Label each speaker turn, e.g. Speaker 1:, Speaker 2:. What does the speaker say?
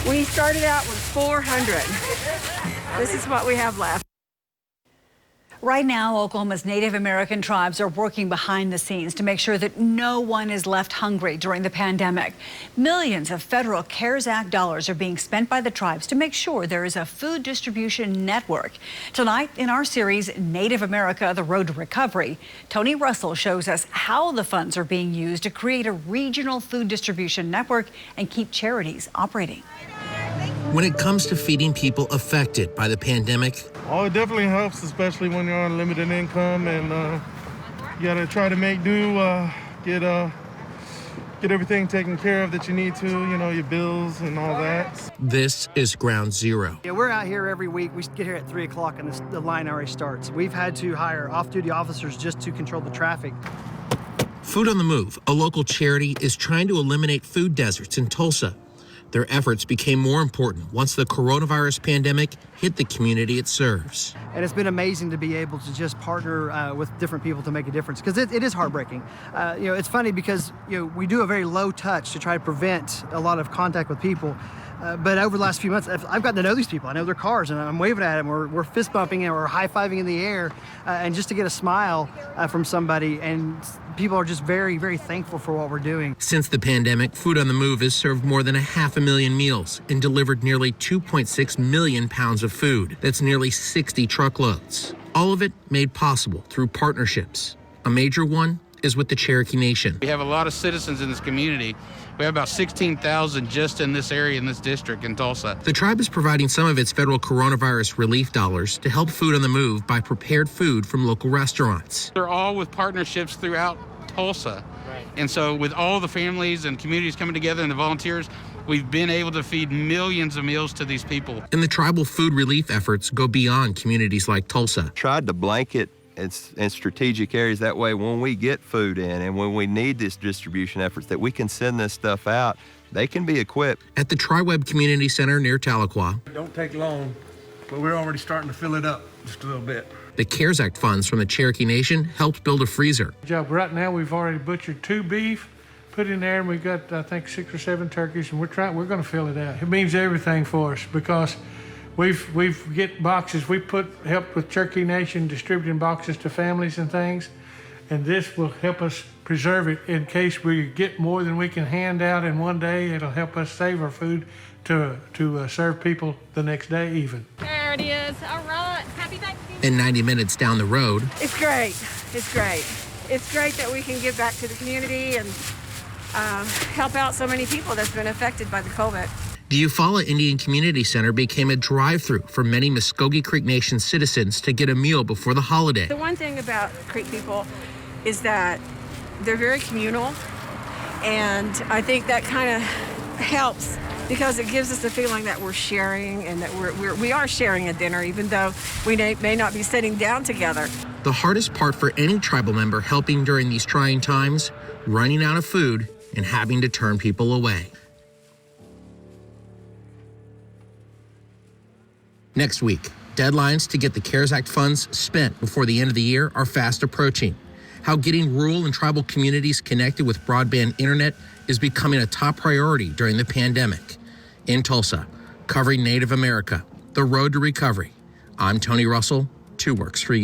Speaker 1: We started out with 400. This is what we have left.
Speaker 2: Right now, Oklahoma's Native American tribes are working behind the scenes to make sure that no one is left hungry during the pandemic. Millions of federal CARES Act dollars are being spent by the tribes to make sure there is a food distribution network. Tonight in our series, Native America, The Road to Recovery, Tony Russell shows us how the funds are being used to create a regional food distribution network and keep charities operating.
Speaker 3: When it comes to feeding people affected by the pandemic,
Speaker 4: oh, it definitely helps, especially when you're on limited income and you got to try to make do, get everything taken care of that you need to, you know, your bills and all that.
Speaker 3: This is ground zero.
Speaker 5: Yeah, we're out here every week. We get here at 3 o'clock and the line already starts. We've had to hire off-duty officers just to control the traffic.
Speaker 3: Food on the Move, a local charity, is trying to eliminate food deserts in Tulsa. Their efforts became more important once the coronavirus pandemic hit the community it serves.
Speaker 5: And it's been amazing to be able to just partner with different people to make a difference, because it is heartbreaking. You know, it's funny because we do a very low touch to try to prevent a lot of contact with people. But over the last few months, I've gotten to know these people. I know their cars, and I'm waving at them. We're fist bumping and we're high-fiving in the air, and just to get a smile from somebody, and people are just very, very thankful for what we're doing.
Speaker 3: Since the pandemic, Food on the Move has served more than 500,000 meals and delivered nearly 2.6 million pounds of food. That's nearly 60 truckloads. All of it made possible through partnerships. A major one is with the Cherokee Nation.
Speaker 6: We have a lot of citizens in this community. We have about 16,000 just in this area, in this district in Tulsa.
Speaker 3: The tribe is providing some of its federal coronavirus relief dollars to help Food on the Move buy prepared food from local restaurants.
Speaker 6: They're all with partnerships throughout Tulsa. Right. And so with all the families and communities coming together and the volunteers, we've been able to feed millions of meals to these people.
Speaker 3: And the tribal food relief efforts go beyond communities like Tulsa.
Speaker 7: Tried to blanket it's in strategic areas. That way, when we get food in and when we need this distribution efforts, that we can send this stuff out, they can be equipped.
Speaker 3: At the Tri-Web Community Center near Tahlequah,
Speaker 8: it don't take long, but we're already starting to fill it up just a little bit.
Speaker 3: The CARES Act funds from the Cherokee Nation helped build a freezer.
Speaker 9: Right now, we've already butchered 2 beef, put in there, and we've got, I think, 6 or 7 turkeys, and we're going to fill it out. It means everything for us because we've get boxes. We helped with Cherokee Nation distributing boxes to families and things, and this will help us preserve it in case we get more than we can hand out in one day. It'll help us save our food to serve people the next day even.
Speaker 10: There it is. All right. Happy Thanksgiving.
Speaker 3: And 90 minutes down the road.
Speaker 1: It's great. It's great. It's great that we can give back to the community and help out so many people that's been affected by the COVID.
Speaker 3: The Eufaula Indian Community Center became a drive-through for many Muskogee Creek Nation citizens to get a meal before the holiday.
Speaker 1: The one thing about Creek people is that they're very communal, and I think that kind of helps because it gives us the feeling that we're sharing and that we are sharing a dinner, even though we may not be sitting down together.
Speaker 3: The hardest part for any tribal member helping during these trying times, running out of food and having to turn people away. Next week, deadlines to get the CARES Act funds spent before the end of the year are fast approaching. How getting rural and tribal communities connected with broadband internet is becoming a top priority during the pandemic. In Tulsa, covering Native America, The Road to Recovery. I'm Tony Russell, 2 Works for You.